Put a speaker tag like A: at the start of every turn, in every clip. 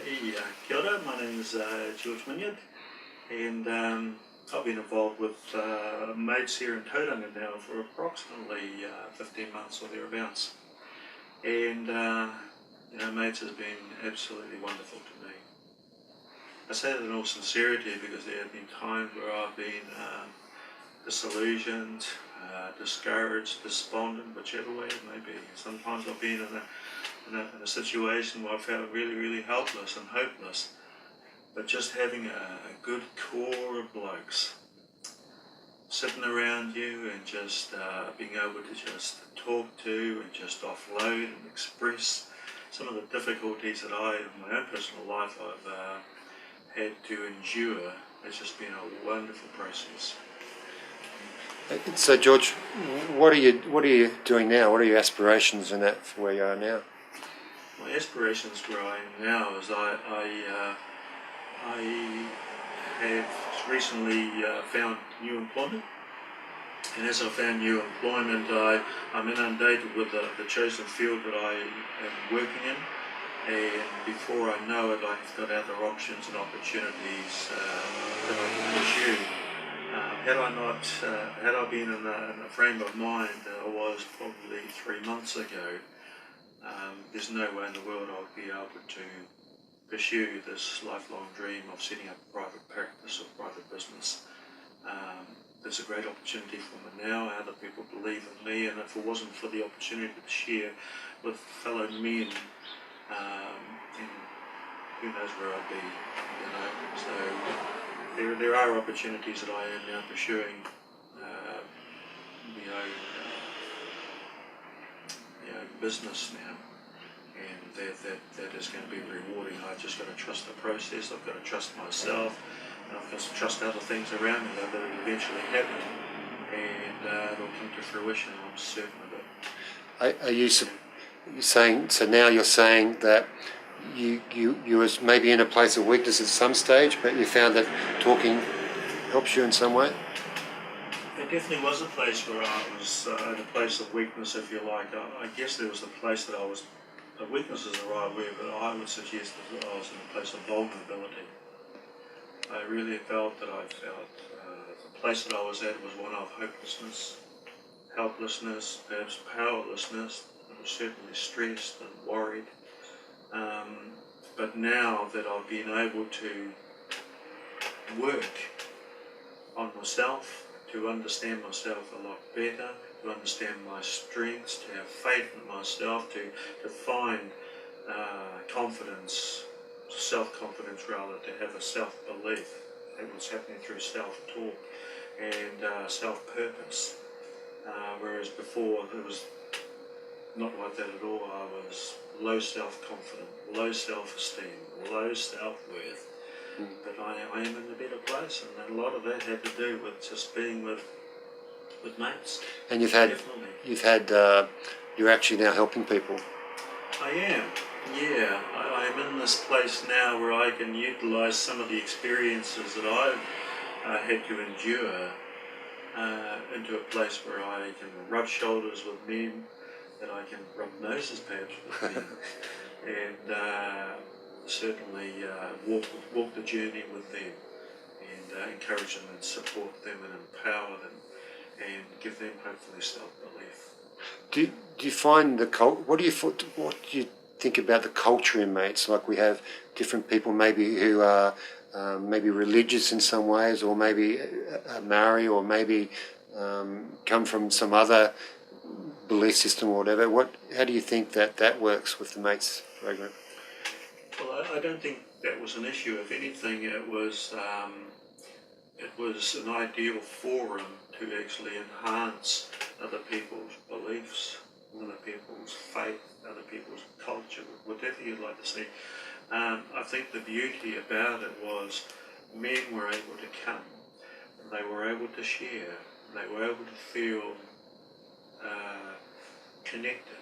A: Hey, kia ora, my name is George Minyard, and I've been involved with mates here in Tauranga now for approximately 15 months or thereabouts. And, mates has been absolutely wonderful to me. I say that in all sincerity because there have been times where I've been disillusioned, discouraged, despondent, whichever way it may be. Sometimes I've been in a situation where I felt really, really helpless and hopeless. But just having a good core of blokes sitting around you and just being able to just talk to and just offload and express some of the difficulties that in my own personal life, I've had to endure. It's just been a wonderful process.
B: So George, what are you doing now? What are your aspirations in that for where you are now?
A: My aspirations where I am now is I have recently found new employment, and as I found new employment, I'm inundated with the chosen field that I am working in, and before I know it, I've got other options and opportunities that I can pursue. Had I been in a frame of mind that I was probably 3 months ago, there's no way in the world I would be able to pursue this lifelong dream of setting up a private practice or private business. There's a great opportunity for me now. Other people believe in me, and if it wasn't for the opportunity to share with fellow men, then who knows where I'd be, So there are opportunities that I am now pursuing my own business now, and that is going to be rewarding. I've just got to trust the process. I've got to trust myself, and I've got to trust other things around me that will eventually happen, and it'll come to fruition. I'm certain of it.
B: Are you saying? So now you're saying that you was maybe in a place of weakness at some stage, but you found that talking helps you in some way?
A: It definitely was a place where I was in a place of weakness, if you like. I guess there was a place that I was. Weakness is the right word, but I would suggest that I was in a place of vulnerability. I really felt the place that I was at was one of hopelessness, helplessness, perhaps powerlessness. I was certainly stressed and worried. But now that I've been able to work on myself, to understand myself a lot better, to understand my strengths, to have faith in myself, to find confidence, self-confidence rather, to have a self-belief that was happening through self-talk and self-purpose. Whereas before it was not like that at all. I was low self-confidence, low self-esteem, low self-worth. But I am in a better place, and a lot of that had to do with just being with mates.
B: And you're actually now helping people.
A: I am, yeah. I am in this place now where I can utilise some of the experiences that I've had to endure into a place where I can rub shoulders with men, that I can rub noses perhaps with men, and certainly walk the journey with them, and encourage them and support them and empower them and give them hopefully self-belief.
B: Do you find what do you think about the culture in mates? Like we have different people maybe who are maybe religious in some ways, or maybe Maori, or maybe come from some other belief system or whatever. How do you think that works with the mates program?
A: Well, I don't think that was an issue. If anything, it was an ideal forum to actually enhance other people's beliefs, other people's faith, other people's culture, whatever you'd like to see. I think the beauty about it was men were able to come, and they were able to share, they were able to feel connected.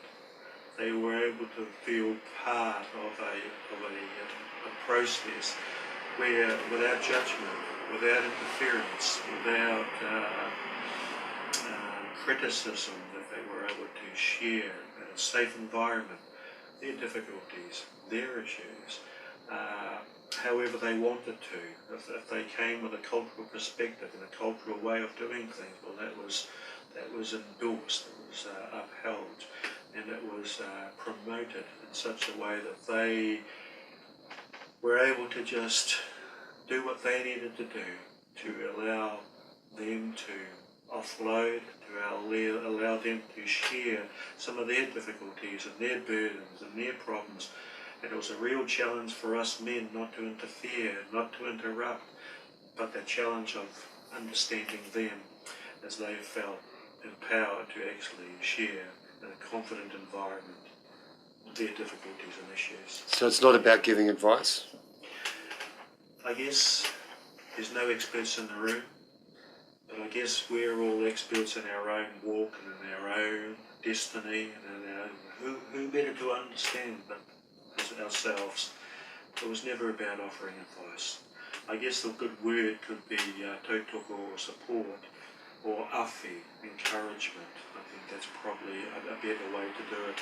A: They were able to feel part of a process where, without judgment, without interference, without criticism, that they were able to share in a safe environment their difficulties, their issues, however they wanted to. If they came with a cultural perspective and a cultural way of doing things, well, that was endorsed, it was upheld, and it was promoted in such a way that they were able to just do what they needed to do to allow them to offload, to allow them to share some of their difficulties and their burdens and their problems. And it was a real challenge for us men not to interfere, not to interrupt, but the challenge of understanding them as they felt empowered to actually share in a confident environment their difficulties and issues.
B: So it's not about giving advice?
A: I guess there's no experts in the room, but I guess we're all experts in our own walk and in our own destiny, and in our own, who better to understand but ourselves. It was never about offering advice. I guess the good word could be tautoko or support, or awhi, encouragement. I think that's probably a better way to do it.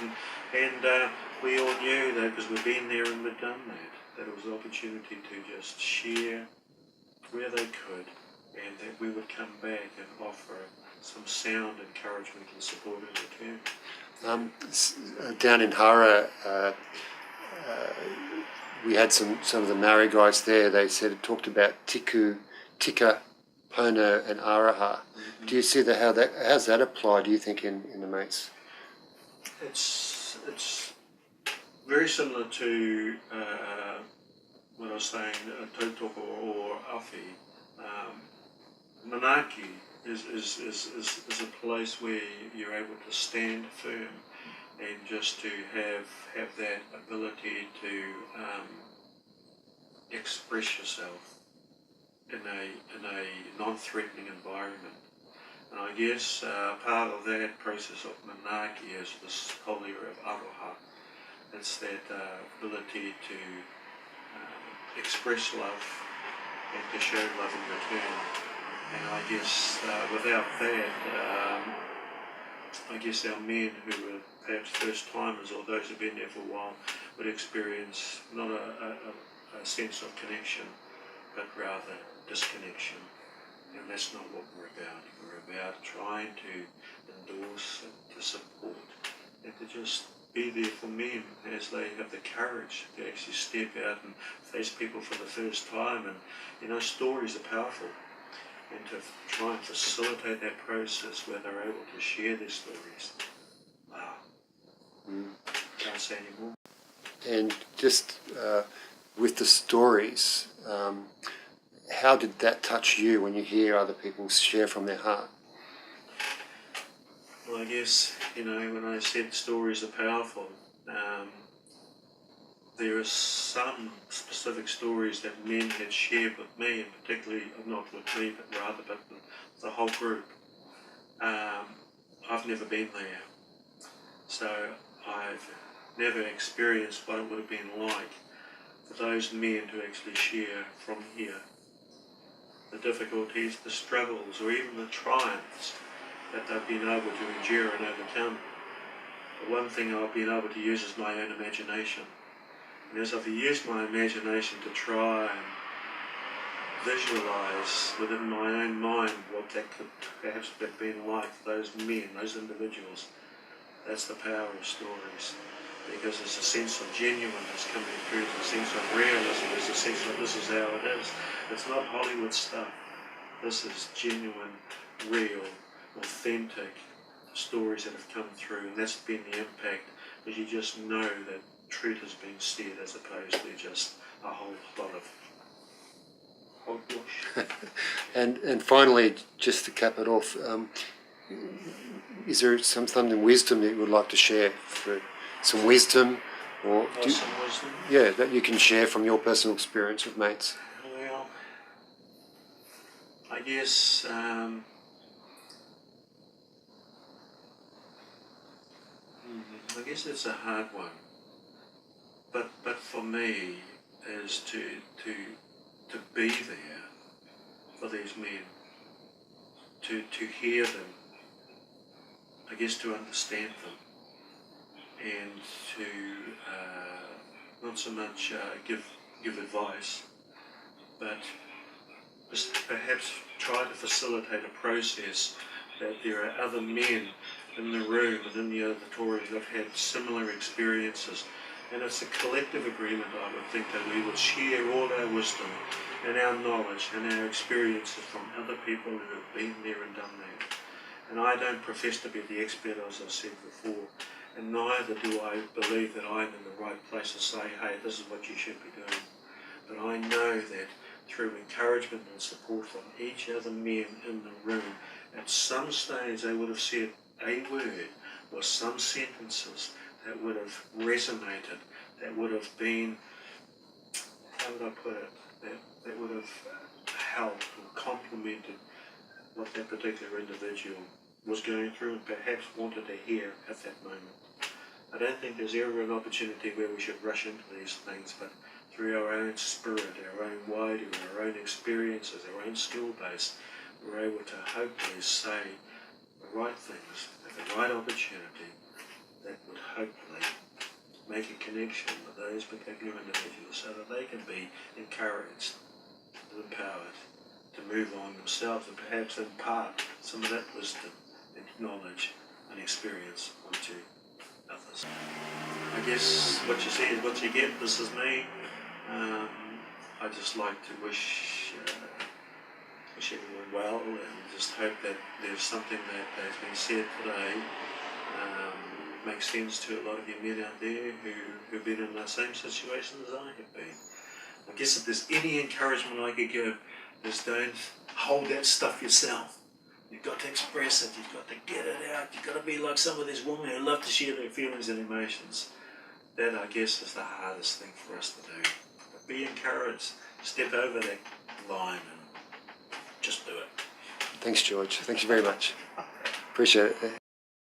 A: And we all knew that, because we've been there and we've done that it was an opportunity to just share where they could, and that we would come back and offer some sound encouragement and support in return.
B: Down in Hara, we had some of the Maori guys there. They said it talked about tiku, tika, pono, and araha. Mm-hmm. Do you see how's that apply? Do you think in the mates?
A: It's very similar to what I was saying, tautoko or awhi. Manaki is a place where you're able to stand firm and just to have that ability to express yourself in a non-threatening environment. And I guess part of that process of manaki is this whole area of aroha. It's that ability to express love and to show love in return. And I guess without that, I guess our men who were perhaps first timers or those who've been there for a while would experience not a sense of connection, but rather disconnection. And that's not what we're about. We're about trying to endorse and to support and to just be there for men as they have the courage to actually step out and face people for the first time. And stories are powerful, and to try and facilitate that process where they're able to share their stories. Wow. Can't say any more.
B: And just with the stories, how did that touch you when you hear other people share from their heart?
A: Well, I guess, when I said stories are powerful, there are some specific stories that men had shared with me, and particularly, not with me, but with the whole group. I've never been there, so I've never experienced what it would have been like for those men to actually share from here the difficulties, the struggles, or even the triumphs that they've been able to endure and overcome. The one thing I've been able to use is my own imagination. And as I've used my imagination to try and visualise within my own mind what that could perhaps have been like for those men, those individuals, that's the power of stories. Because there's a sense of genuineness coming through, there's a sense of realism, there's a sense of this is how it is. It's not Hollywood stuff. This is genuine, real, authentic stories that have come through, and that's been the impact, because you just know that truth has been said as opposed to just a whole lot of hogwash.
B: And finally, just to cap it off, is there something wisdom that you would like to share? Some wisdom, or
A: Some wisdom?
B: Yeah, that you can share from your personal experience with mates.
A: Well, I guess it's a hard one. But for me, is to be there for these men, to hear them, I guess to understand them, and to not so much give give advice, but just perhaps try to facilitate a process that there are other men in the room and in the auditorium that have had similar experiences. And it's a collective agreement, I would think, that we would share all our wisdom and our knowledge and our experiences from other people who have been there and done that. And I don't profess to be the expert, as I said before, and neither do I believe that I'm in the right place to say, hey, this is what you should be doing. But I know that through encouragement and support from each other men in the room, at some stage they would have said a word or some sentences that would have resonated, that would have been, how would I put it, that would have helped or complemented what that particular individual was going through and perhaps wanted to hear at that moment. I don't think there's ever an opportunity where we should rush into these things, but through our own spirit, our own widening, our own experiences, our own skill base, we're able to hopefully say the right things at the right opportunity that would hopefully make a connection with those particular individuals so that they can be encouraged and empowered to move on themselves and perhaps impart some of that wisdom and knowledge and experience onto others. I guess what you see is what you get. This is me. I just like to wish everyone well and just hope that there's something that has been said today makes sense to a lot of you men out there who've been in the same situation as I have been. I guess if there's any encouragement I could give, is don't hold that stuff yourself. You've got to express it, you've got to get it out, you've got to be like some of these women who love to share their feelings and emotions. That, I guess, is the hardest thing for us to do. But be encouraged, step over that line and just do it.
B: Thanks, George. Thank you very much. Appreciate it.